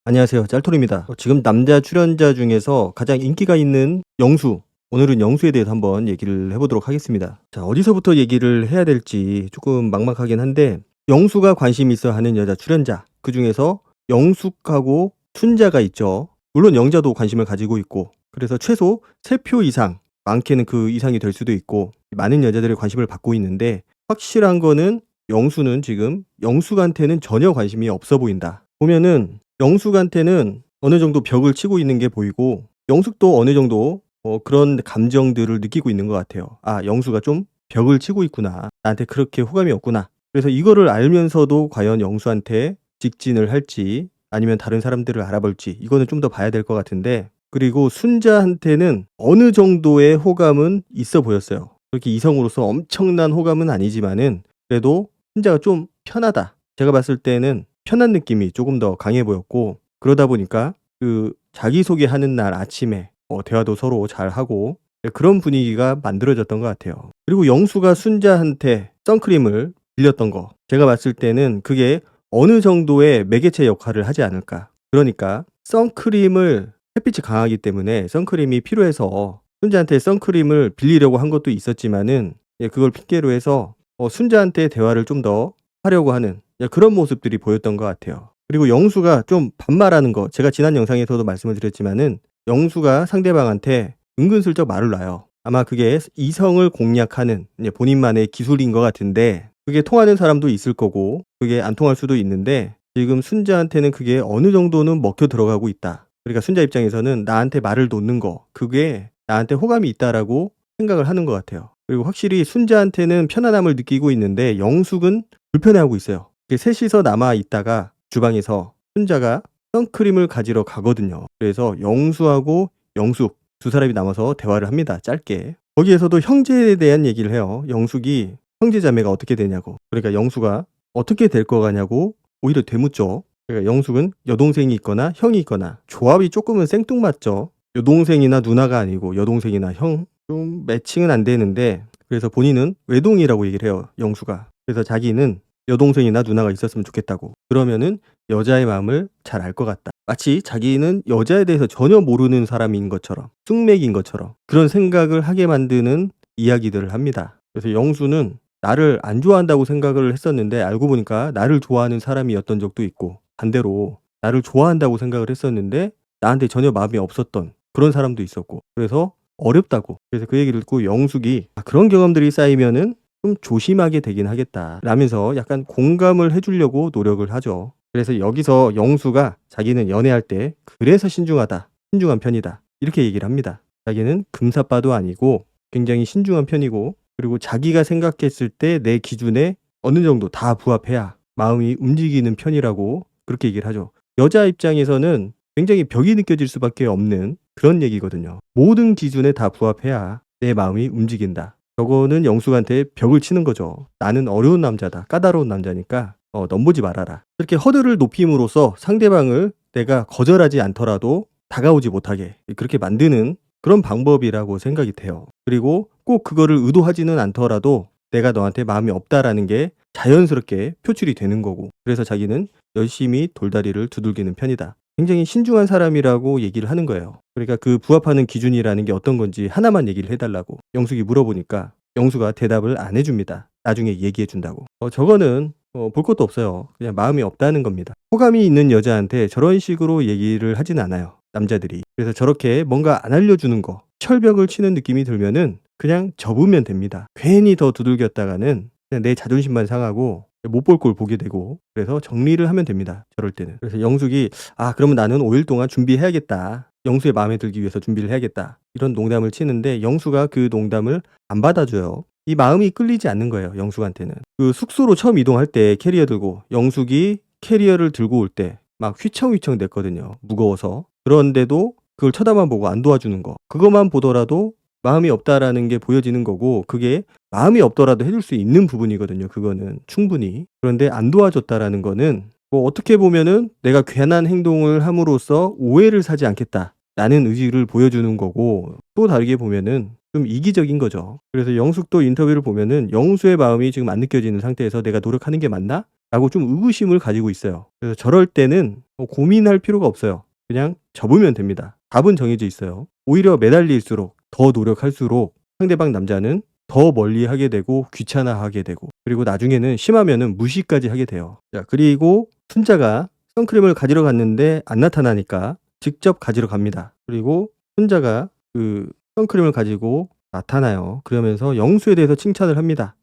안녕하세요. 짤토리입니다. 지금 남자 출연자 중에서 가장 인기가 있는 영수. 오늘은 영수에 대해서 한번 얘기를 해보도록 하겠습니다. 자, 어디서부터 얘기를 해야 될지 조금 막막하긴 한데, 영수가 관심 있어 하는 여자 출연자. 그 중에서 영숙하고 순자가 있죠. 물론 영자도 관심을 가지고 있고, 그래서 최소 3표 이상, 많게는 그 이상이 될 수도 있고, 많은 여자들의 관심을 받고 있는데, 확실한 거는 영수는 지금 영숙한테는 전혀 관심이 없어 보인다. 보면은 영숙한테는 어느 정도 벽을 치고 있는 게 보이고, 영숙도 어느 정도 그런 감정들을 느끼고 있는 것 같아요. 아, 영수가 좀 벽을 치고 있구나. 나한테 그렇게 호감이 없구나. 그래서 이거를 알면서도 과연 영수한테 직진을 할지 아니면 다른 사람들을 알아볼지 이거는 좀 더 봐야 될 것 같은데, 그리고 순자한테는 어느 정도의 호감은 있어 보였어요. 그렇게 이성으로서 엄청난 호감은 아니지만은 그래도 순자가 좀 편하다. 제가 봤을 때는 편한 느낌이 조금 더 강해 보였고, 그러다 보니까 그 자기소개하는 날 아침에 대화도 서로 잘하고 그런 분위기가 만들어졌던 것 같아요. 그리고 영수가 순자한테 선크림을 빌렸던 거, 제가 봤을 때는 그게 어느 정도의 매개체 역할을 하지 않을까. 그러니까 선크림을, 햇빛이 강하기 때문에 선크림이 필요해서 순자한테 선크림을 빌리려고 한 것도 있었지만은 그걸 핑계로 해서 순자한테 대화를 좀 더 하려고 하는 그런 모습들이 보였던 것 같아요. 그리고 영수가 좀 반말하는 거, 제가 지난 영상에서도 말씀을 드렸지만은 영수가 상대방한테 은근슬쩍 말을 놔요. 아마 그게 이성을 공략하는 본인만의 기술인 것 같은데, 그게 통하는 사람도 있을 거고 그게 안 통할 수도 있는데, 지금 순자한테는 그게 어느 정도는 먹혀 들어가고 있다. 그러니까 순자 입장에서는 나한테 말을 놓는 거, 그게 나한테 호감이 있다라고 생각을 하는 것 같아요. 그리고 확실히 순자한테는 편안함을 느끼고 있는데 영숙은 불편해하고 있어요. 셋이서 남아 있다가 주방에서 순자가 선크림을 가지러 가거든요. 그래서 영수하고 영숙 두 사람이 남아서 대화를 합니다. 짧게. 거기에서도 형제에 대한 얘기를 해요. 영숙이 형제 자매가 어떻게 되냐고. 그러니까 영수가 어떻게 될 거 같냐고 오히려 되묻죠. 그러니까 영숙은 여동생이 있거나 형이 있거나, 조합이 조금은 생뚱맞죠. 여동생이나 누나가 아니고 여동생이나 형, 좀 매칭은 안 되는데, 그래서 본인은 외동이라고 얘기를 해요, 영수가. 그래서 자기는 여동생이나 누나가 있었으면 좋겠다고. 그러면은 여자의 마음을 잘 알 것 같다. 마치 자기는 여자에 대해서 전혀 모르는 사람인 것처럼, 쑥맥인 것처럼 그런 생각을 하게 만드는 이야기들을 합니다. 그래서 영수는 나를 안 좋아한다고 생각을 했었는데 알고 보니까 나를 좋아하는 사람이었던 적도 있고, 반대로 나를 좋아한다고 생각을 했었는데 나한테 전혀 마음이 없었던 그런 사람도 있었고, 그래서 어렵다고. 그래서 그 얘기를 듣고 영숙이 그런 경험들이 쌓이면은 좀 조심하게 되긴 하겠다 라면서 약간 공감을 해주려고 노력을 하죠. 그래서 여기서 영수가 자기는 연애할 때 그래서 신중하다, 신중한 편이다 이렇게 얘기를 합니다. 자기는 금사빠도 아니고 굉장히 신중한 편이고, 그리고 자기가 생각했을 때 내 기준에 어느 정도 다 부합해야 마음이 움직이는 편이라고 그렇게 얘기를 하죠. 여자 입장에서는 굉장히 벽이 느껴질 수밖에 없는 그런 얘기거든요. 모든 기준에 다 부합해야 내 마음이 움직인다. 저거는 영숙한테 벽을 치는 거죠. 나는 어려운 남자다, 까다로운 남자니까 넘보지 말아라. 이렇게 허들을 높임으로써 상대방을 내가 거절하지 않더라도 다가오지 못하게 그렇게 만드는 그런 방법이라고 생각이 돼요. 그리고 꼭 그거를 의도하지는 않더라도 내가 너한테 마음이 없다라는 게 자연스럽게 표출이 되는 거고, 그래서 자기는 열심히 돌다리를 두들기는 편이다. 굉장히 신중한 사람이라고 얘기를 하는 거예요. 그러니까 그 부합하는 기준이라는 게 어떤 건지 하나만 얘기를 해달라고 영숙이 물어보니까 영수가 대답을 안 해줍니다. 나중에 얘기해 준다고. 저거는 볼 것도 없어요. 그냥 마음이 없다는 겁니다. 호감이 있는 여자한테 저런 식으로 얘기를 하진 않아요, 남자들이. 그래서 저렇게 뭔가 안 알려주는 거, 철벽을 치는 느낌이 들면은 그냥 접으면 됩니다. 괜히 더 두들겼다가는 그냥 내 자존심만 상하고 못 볼 꼴 보게 되고, 그래서 정리를 하면 됩니다, 저럴 때는. 그래서 영숙이 그러면 나는 5일 동안 준비해야겠다, 영수의 마음에 들기 위해서 준비를 해야겠다 이런 농담을 치는데 영수가 그 농담을 안 받아줘요. 이 마음이 끌리지 않는 거예요, 영숙한테는. 그 숙소로 처음 이동할 때 캐리어 들고 영숙이 캐리어를 들고 올 때 막 휘청휘청 댔거든요, 무거워서. 그런데도 그걸 쳐다만 보고 안 도와주는 거, 그것만 보더라도 마음이 없다라는 게 보여지는 거고, 그게 마음이 없더라도 해줄 수 있는 부분이거든요, 그거는 충분히. 그런데 안 도와줬다라는 거는 뭐 어떻게 보면은 내가 괜한 행동을 함으로써 오해를 사지 않겠다 라는 의지를 보여주는 거고, 또 다르게 보면은 좀 이기적인 거죠. 그래서 영숙도 인터뷰를 보면은 영수의 마음이 지금 안 느껴지는 상태에서 내가 노력하는 게 맞나? 라고 좀 의구심을 가지고 있어요. 그래서 저럴 때는 고민할 필요가 없어요. 그냥 접으면 됩니다. 답은 정해져 있어요. 오히려 매달릴수록 더 노력할수록 상대방 남자는 더 멀리하게 되고 귀찮아하게 되고 그리고 나중에는 심하면은 무시까지 하게 돼요. 자, 그리고 순자가 선크림을 가지러 갔는데 안 나타나니까 직접 가지러 갑니다. 그리고 순자가 그 선크림을 가지고 나타나요. 그러면서 영수에 대해서 칭찬을 합니다.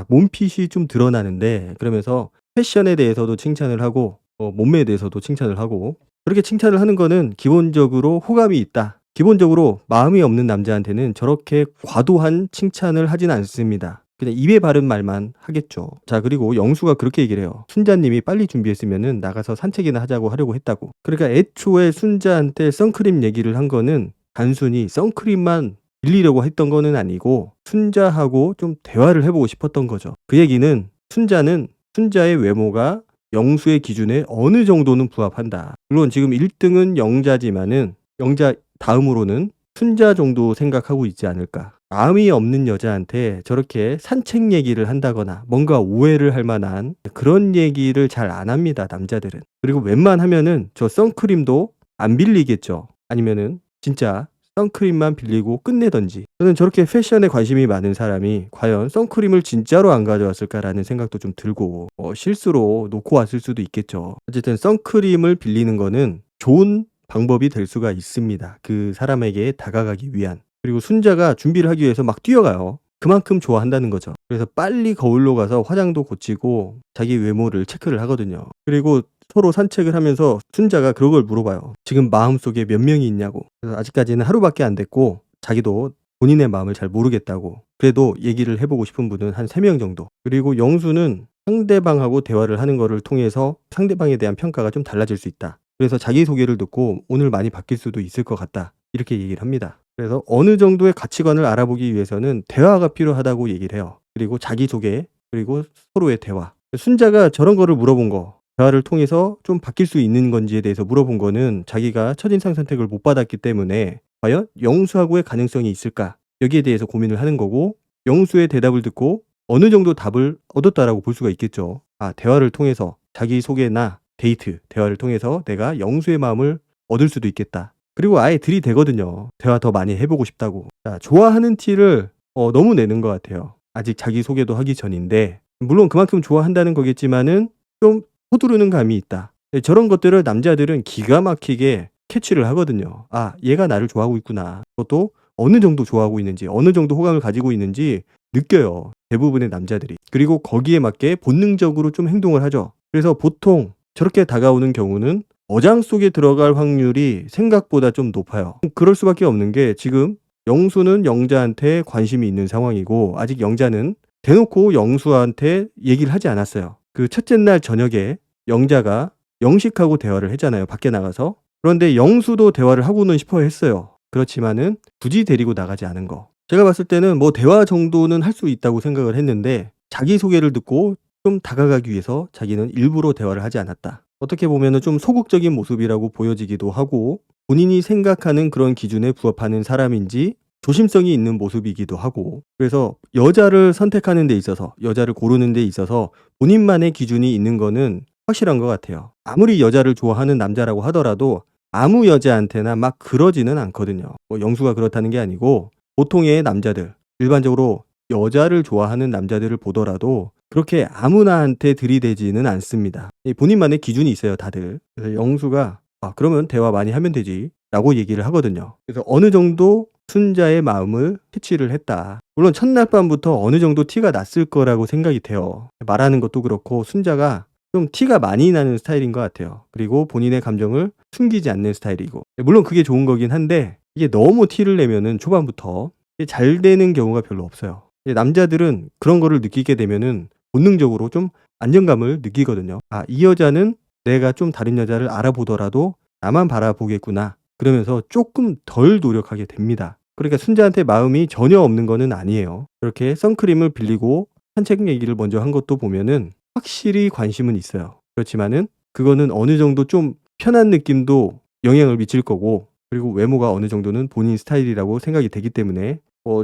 몸핏이 좀 드러나는데 그러면서 패션에 대해서도 칭찬을 하고 몸매에 대해서도 칭찬을 하고 그렇게 칭찬을 하는 거는 기본적으로 호감이 있다. 기본적으로 마음이 없는 남자한테는 저렇게 과도한 칭찬을 하진 않습니다. 그냥 입에 바른 말만 하겠죠. 자, 그리고 영수가 그렇게 얘기를 해요. 순자님이 빨리 준비했으면은 나가서 산책이나 하려고 했다고. 그러니까 애초에 순자한테 선크림 얘기를 한 거는 단순히 선크림만 빌리려고 했던 거는 아니고 순자하고 좀 대화를 해보고 싶었던 거죠. 그 얘기는 순자의 외모가 영수의 기준에 어느 정도는 부합한다. 물론 지금 1등은 영자지만은 영자 다음으로는 순자 정도 생각하고 있지 않을까. 마음이 없는 여자한테 저렇게 산책 얘기를 한다거나 뭔가 오해를 할 만한 그런 얘기를 잘 안 합니다, 남자들은. 그리고 웬만하면은 저 선크림도 안 빌리겠죠. 아니면은 진짜 선크림만 빌리고 끝내던지. 저는 저렇게 패션에 관심이 많은 사람이 과연 선크림을 진짜로 안 가져왔을까라는 생각도 좀 들고 실수로 놓고 왔을 수도 있겠죠. 어쨌든 선크림을 빌리는 거는 좋은 방법이 될 수가 있습니다. 그 사람에게 다가가기 위한. 그리고 순자가 준비를 하기 위해서 막 뛰어가요. 그만큼 좋아한다는 거죠. 그래서 빨리 거울로 가서 화장도 고치고 자기 외모를 체크를 하거든요. 그리고 서로 산책을 하면서 순자가 그걸 물어봐요. 지금 마음속에 몇 명이 있냐고. 그래서 아직까지는 하루밖에 안 됐고 자기도 본인의 마음을 잘 모르겠다고. 그래도 얘기를 해보고 싶은 분은 한 3명 정도. 그리고 영수는 상대방하고 대화를 하는 거를 통해서 상대방에 대한 평가가 좀 달라질 수 있다. 그래서 자기소개를 듣고 오늘 많이 바뀔 수도 있을 것 같다. 이렇게 얘기를 합니다. 그래서 어느 정도의 가치관을 알아보기 위해서는 대화가 필요하다고 얘기를 해요. 그리고 자기소개, 그리고 서로의 대화. 순자가 저런 거를 물어본 거, 대화를 통해서 좀 바뀔 수 있는 건지에 대해서 물어본 거는 자기가 첫인상 선택을 못 받았기 때문에 과연 영수하고의 가능성이 있을까? 여기에 대해서 고민을 하는 거고 영수의 대답을 듣고 어느 정도 답을 얻었다라고 볼 수가 있겠죠. 대화를 통해서 자기소개나 데이트, 대화를 통해서 내가 영수의 마음을 얻을 수도 있겠다. 그리고 아예 들이대거든요. 대화 더 많이 해보고 싶다고. 자, 좋아하는 티를 너무 내는 것 같아요. 아직 자기소개도 하기 전인데 물론 그만큼 좋아한다는 거겠지만은 좀 서두르는 감이 있다. 저런 것들을 남자들은 기가 막히게 캐치를 하거든요. 얘가 나를 좋아하고 있구나. 그것도 어느 정도 좋아하고 있는지, 어느 정도 호감을 가지고 있는지 느껴요. 대부분의 남자들이. 그리고 거기에 맞게 본능적으로 좀 행동을 하죠. 그래서 보통 저렇게 다가오는 경우는 어장 속에 들어갈 확률이 생각보다 좀 높아요. 그럴 수밖에 없는 게 지금 영수는 영자한테 관심이 있는 상황이고 아직 영자는 대놓고 영수한테 얘기를 하지 않았어요. 그 첫째 날 저녁에 영자가 영식하고 대화를 했잖아요. 밖에 나가서. 그런데 영수도 대화를 하고는 싶어 했어요. 그렇지만은 굳이 데리고 나가지 않은 거. 제가 봤을 때는 뭐 대화 정도는 할 수 있다고 생각을 했는데 자기소개를 듣고 좀 다가가기 위해서 자기는 일부러 대화를 하지 않았다. 어떻게 보면은 좀 소극적인 모습이라고 보여지기도 하고 본인이 생각하는 그런 기준에 부합하는 사람인지 조심성이 있는 모습이기도 하고 그래서 여자를 선택하는 데 있어서 여자를 고르는 데 있어서 본인만의 기준이 있는 거는 확실한 것 같아요. 아무리 여자를 좋아하는 남자라고 하더라도 아무 여자한테나 막 그러지는 않거든요. 영수가 그렇다는 게 아니고 보통의 남자들, 일반적으로 여자를 좋아하는 남자들을 보더라도 그렇게 아무나한테 들이대지는 않습니다. 본인만의 기준이 있어요, 다들. 그래서 영수가 그러면 대화 많이 하면 되지 라고 얘기를 하거든요. 그래서 어느 정도 순자의 마음을 캐치를 했다. 물론 첫날 밤부터 어느 정도 티가 났을 거라고 생각이 돼요. 말하는 것도 그렇고 순자가 좀 티가 많이 나는 스타일인 것 같아요. 그리고 본인의 감정을 숨기지 않는 스타일이고 물론 그게 좋은 거긴 한데 이게 너무 티를 내면은 초반부터 잘 되는 경우가 별로 없어요. 남자들은 그런 거를 느끼게 되면은 본능적으로 좀 안정감을 느끼거든요. 이 여자는 내가 좀 다른 여자를 알아보더라도 나만 바라보겠구나. 그러면서 조금 덜 노력하게 됩니다. 그러니까 순자한테 마음이 전혀 없는 거는 아니에요. 그렇게 선크림을 빌리고 산책 얘기를 먼저 한 것도 보면은 확실히 관심은 있어요. 그렇지만은 그거는 어느 정도 좀 편한 느낌도 영향을 미칠 거고 그리고 외모가 어느 정도는 본인 스타일이라고 생각이 되기 때문에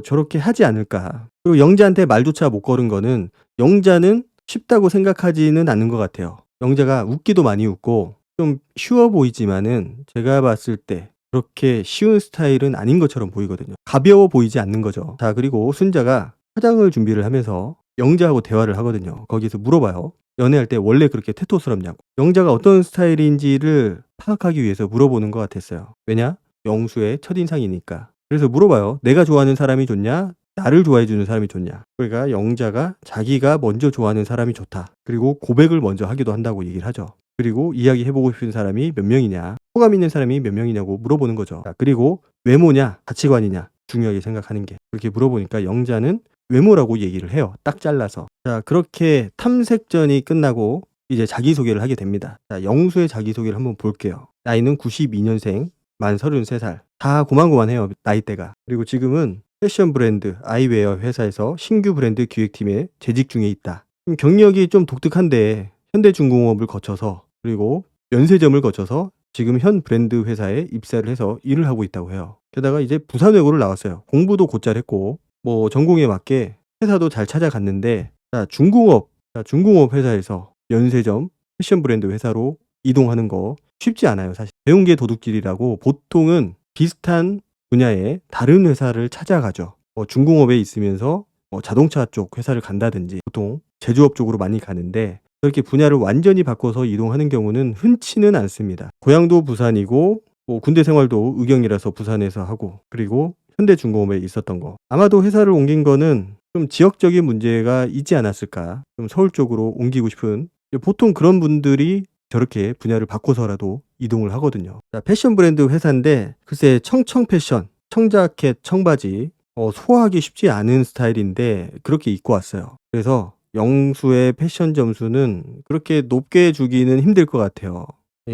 저렇게 하지 않을까. 그리고 영자한테 말조차 못 걸은 거는 영자는 쉽다고 생각하지는 않는 것 같아요. 영자가 웃기도 많이 웃고 좀 쉬워 보이지만은 제가 봤을 때 그렇게 쉬운 스타일은 아닌 것처럼 보이거든요. 가벼워 보이지 않는 거죠. 자, 그리고 순자가 화장을 준비를 하면서 영자하고 대화를 하거든요. 거기서 물어봐요. 연애할 때 원래 그렇게 테토스럽냐고. 영자가 어떤 스타일인지를 파악하기 위해서 물어보는 것 같았어요. 왜냐? 영수의 첫인상이니까. 그래서 물어봐요. 내가 좋아하는 사람이 좋냐? 나를 좋아해 주는 사람이 좋냐? 그러니까 영자가 자기가 먼저 좋아하는 사람이 좋다. 그리고 고백을 먼저 하기도 한다고 얘기를 하죠. 그리고 이야기해보고 싶은 사람이 몇 명이냐, 호감 있는 사람이 몇 명이냐고 물어보는 거죠. 자, 그리고 외모냐, 가치관이냐, 중요하게 생각하는 게. 그렇게 물어보니까 영자는 외모라고 얘기를 해요. 딱 잘라서. 자, 그렇게 탐색전이 끝나고 이제 자기소개를 하게 됩니다. 자, 영수의 자기소개를 한번 볼게요. 나이는 92년생, 만 33살. 다 고만고만해요, 나이대가. 그리고 지금은 패션 브랜드 아이웨어 회사에서 신규 브랜드 기획팀에 재직 중에 있다. 경력이 좀 독특한데 현대중공업을 거쳐서 그리고 면세점을 거쳐서 지금 현 브랜드 회사에 입사를 해서 일을 하고 있다고 해요. 게다가 이제 부산외고를 나왔어요. 공부도 곧잘 했고 뭐 전공에 맞게 회사도 잘 찾아갔는데 중공업 회사에서 면세점 패션 브랜드 회사로 이동하는 거 쉽지 않아요. 사실 배운 게 도둑질이라고 보통은 비슷한 분야의 다른 회사를 찾아가죠. 중공업에 있으면서 자동차 쪽 회사를 간다든지 보통 제조업 쪽으로 많이 가는데 그렇게 분야를 완전히 바꿔서 이동하는 경우는 흔치는 않습니다. 고향도 부산이고 군대 생활도 의경이라서 부산에서 하고 그리고 현대중공업에 있었던 거. 아마도 회사를 옮긴 거는 좀 지역적인 문제가 있지 않았을까. 좀 서울 쪽으로 옮기고 싶은 보통 그런 분들이 저렇게 분야를 바꿔서라도 이동을 하거든요. 자, 패션 브랜드 회사인데 글쎄 청청 패션, 청자켓, 청바지 소화하기 쉽지 않은 스타일인데 그렇게 입고 왔어요. 그래서 영수의 패션 점수는 그렇게 높게 주기는 힘들 것 같아요.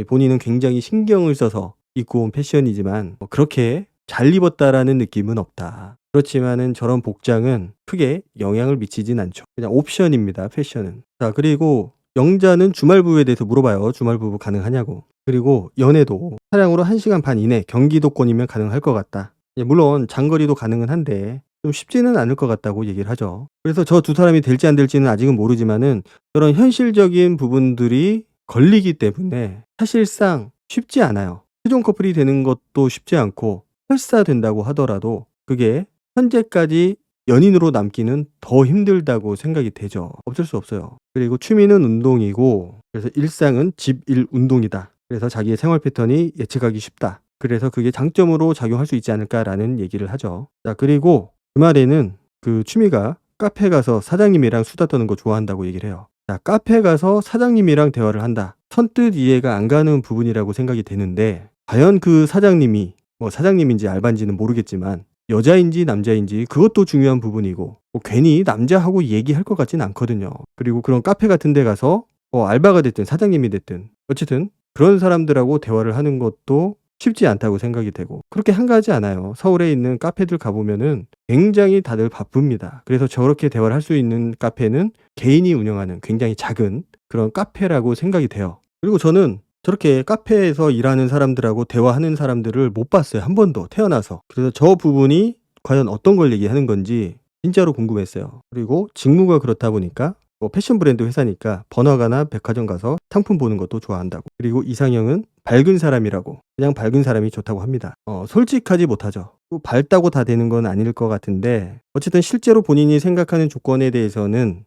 본인은 굉장히 신경을 써서 입고 온 패션이지만 그렇게 잘 입었다라는 느낌은 없다. 그렇지만은 저런 복장은 크게 영향을 미치진 않죠. 그냥 옵션입니다, 패션은. 자, 그리고 영자는 주말부부에 대해서 물어봐요. 주말부부 가능하냐고. 그리고 연애도 차량으로 1시간 반 이내 경기도권이면 가능할 것 같다. 물론 장거리도 가능은 한데 좀 쉽지는 않을 것 같다고 얘기를 하죠. 그래서 저 두 사람이 될지 안 될지는 아직은 모르지만은 그런 현실적인 부분들이 걸리기 때문에 사실상 쉽지 않아요. 최종 커플이 되는 것도 쉽지 않고 설사 된다고 하더라도 그게 현재까지 연인으로 남기는 더 힘들다고 생각이 되죠. 어쩔 수 없어요. 그리고 취미는 운동이고 그래서 일상은 집, 일, 운동이다. 그래서 자기의 생활 패턴이 예측하기 쉽다. 그래서 그게 장점으로 작용할 수 있지 않을까라는 얘기를 하죠. 자, 그리고 주말에는 그 취미가 카페 가서 사장님이랑 수다 떠는 거 좋아한다고 얘기를 해요. 자, 카페 가서 사장님이랑 대화를 한다. 선뜻 이해가 안 가는 부분이라고 생각이 되는데 과연 그 사장님이 사장님인지 알바인지는 모르겠지만 여자인지 남자인지 그것도 중요한 부분이고 괜히 남자하고 얘기할 것 같진 않거든요. 그리고 그런 카페 같은 데 가서 알바가 됐든 사장님이 됐든 어쨌든 그런 사람들하고 대화를 하는 것도 쉽지 않다고 생각이 되고 그렇게 한가하지 않아요. 서울에 있는 카페들 가보면은 굉장히 다들 바쁩니다. 그래서 저렇게 대화를 할 수 있는 카페는 개인이 운영하는 굉장히 작은 그런 카페라고 생각이 돼요. 그리고 저는 저렇게 카페에서 일하는 사람들하고 대화하는 사람들을 못 봤어요. 한 번도 태어나서. 그래서 저 부분이 과연 어떤 걸 얘기하는 건지 진짜로 궁금했어요. 그리고 직무가 그렇다 보니까 패션 브랜드 회사니까 번화가나 백화점 가서 상품 보는 것도 좋아한다고. 그리고 이상형은 밝은 사람이라고. 그냥 밝은 사람이 좋다고 합니다. 솔직하지 못하죠. 밝다고 다 되는 건 아닐 것 같은데 어쨌든 실제로 본인이 생각하는 조건에 대해서는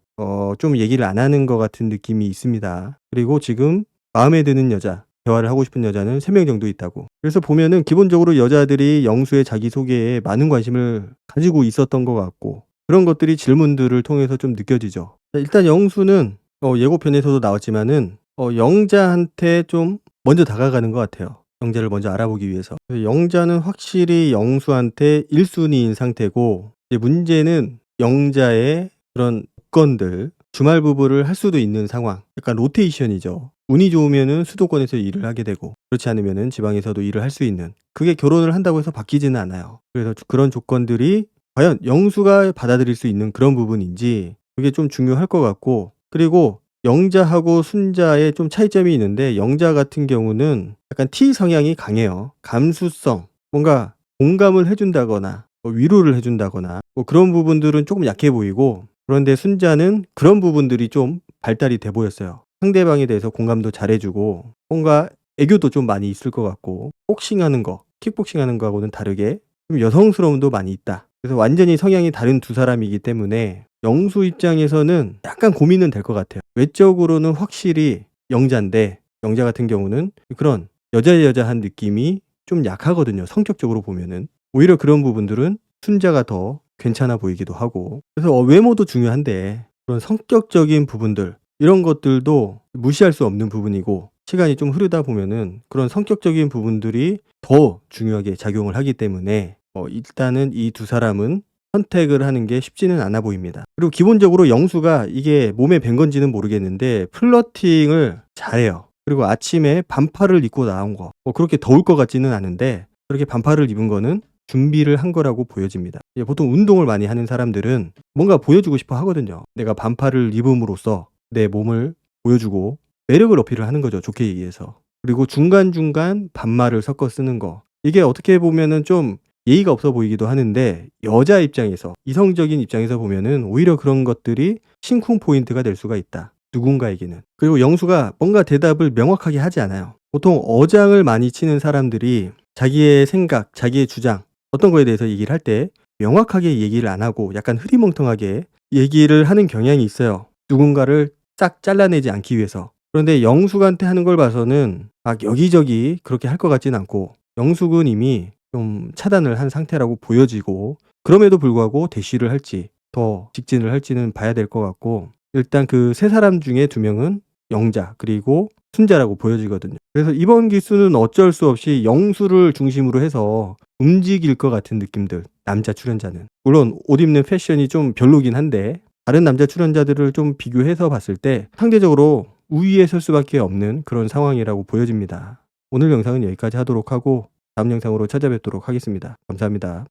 좀 얘기를 안 하는 것 같은 느낌이 있습니다. 그리고 지금 마음에 드는 여자, 대화를 하고 싶은 여자는 3명 정도 있다고. 그래서 보면은 기본적으로 여자들이 영수의 자기소개에 많은 관심을 가지고 있었던 것 같고 그런 것들이 질문들을 통해서 좀 느껴지죠. 일단 영수는 예고편에서도 나왔지만은 영자한테 좀 먼저 다가가는 것 같아요. 영자를 먼저 알아보기 위해서. 영자는 확실히 영수한테 1순위인 상태고 이제 문제는 영자의 그런 조건들 주말 부부를 할 수도 있는 상황. 약간 로테이션이죠. 운이 좋으면은 수도권에서 일을 하게 되고 그렇지 않으면은 지방에서도 일을 할 수 있는 그게 결혼을 한다고 해서 바뀌지는 않아요. 그래서 그런 조건들이 과연 영수가 받아들일 수 있는 그런 부분인지 그게 좀 중요할 것 같고 그리고 영자하고 순자의 좀 차이점이 있는데 영자 같은 경우는 약간 T 성향이 강해요. 감수성, 뭔가 공감을 해준다거나 위로를 해준다거나 그런 부분들은 조금 약해 보이고 그런데 순자는 그런 부분들이 좀 발달이 돼 보였어요. 상대방에 대해서 공감도 잘해주고 뭔가 애교도 좀 많이 있을 것 같고 복싱하는 거, 킥복싱하는 거하고는 다르게 좀 여성스러움도 많이 있다. 그래서 완전히 성향이 다른 두 사람이기 때문에 영수 입장에서는 약간 고민은 될 것 같아요. 외적으로는 확실히 영자인데 영자 같은 경우는 그런 여자여자한 느낌이 좀 약하거든요. 성격적으로 보면은. 오히려 그런 부분들은 순자가 더 괜찮아 보이기도 하고. 그래서 외모도 중요한데 그런 성격적인 부분들 이런 것들도 무시할 수 없는 부분이고 시간이 좀 흐르다 보면은 그런 성격적인 부분들이 더 중요하게 작용을 하기 때문에 일단은 이 두 사람은 선택을 하는 게 쉽지는 않아 보입니다. 그리고 기본적으로 영수가 이게 몸에 밴 건지는 모르겠는데 플러팅을 잘해요. 그리고 아침에 반팔을 입고 나온 거 그렇게 더울 것 같지는 않은데 그렇게 반팔을 입은 거는 준비를 한 거라고 보여집니다. 보통 운동을 많이 하는 사람들은 뭔가 보여주고 싶어 하거든요. 내가 반팔을 입음으로써 내 몸을 보여주고 매력을 어필을 하는 거죠. 좋게 얘기해서. 그리고 중간중간 반말을 섞어 쓰는 거. 이게 어떻게 보면은 좀 예의가 없어 보이기도 하는데 여자 입장에서 이성적인 입장에서 보면은 오히려 그런 것들이 심쿵 포인트가 될 수가 있다. 누군가에게는. 그리고 영수가 뭔가 대답을 명확하게 하지 않아요. 보통 어장을 많이 치는 사람들이 자기의 생각, 자기의 주장 어떤 거에 대해서 얘기를 할 때 명확하게 얘기를 안 하고 약간 흐리멍텅하게 얘기를 하는 경향이 있어요. 누군가를 싹 잘라내지 않기 위해서. 그런데 영숙한테 하는 걸 봐서는 막 여기저기 그렇게 할 것 같진 않고 영숙은 이미 좀 차단을 한 상태라고 보여지고 그럼에도 불구하고 대쉬를 할지 더 직진을 할지는 봐야 될 것 같고 일단 그 세 사람 중에 두 명은 영자 그리고 순자라고 보여지거든요. 그래서 이번 기수는 어쩔 수 없이 영수를 중심으로 해서 움직일 것 같은 느낌들 남자 출연자는 물론 옷 입는 패션이 좀 별로긴 한데 다른 남자 출연자들을 좀 비교해서 봤을 때 상대적으로 우위에 설 수밖에 없는 그런 상황이라고 보여집니다. 오늘 영상은 여기까지 하도록 하고 다음 영상으로 찾아뵙도록 하겠습니다. 감사합니다.